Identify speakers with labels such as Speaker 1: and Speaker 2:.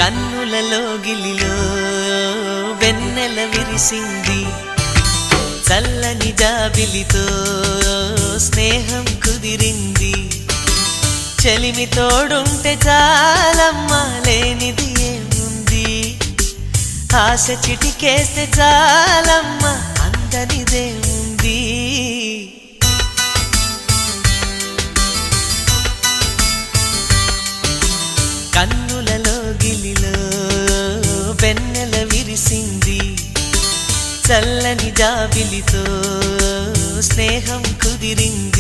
Speaker 1: కన్నులలో గిలిలో వెన్నెల విరిసింది చల్లని జాబిలితో స్నేహం కుదిరింది చలిమి తోడుంటే చాలమ్మా లేనిది ఏముంది ఆశ చిటికేస్తే చాలమ్మా అందనిదేముంది కన్నులలో గిలిలో వెన్నెల విరిసింది చల్లని జాబిలితో స్నేహం కుదిరింది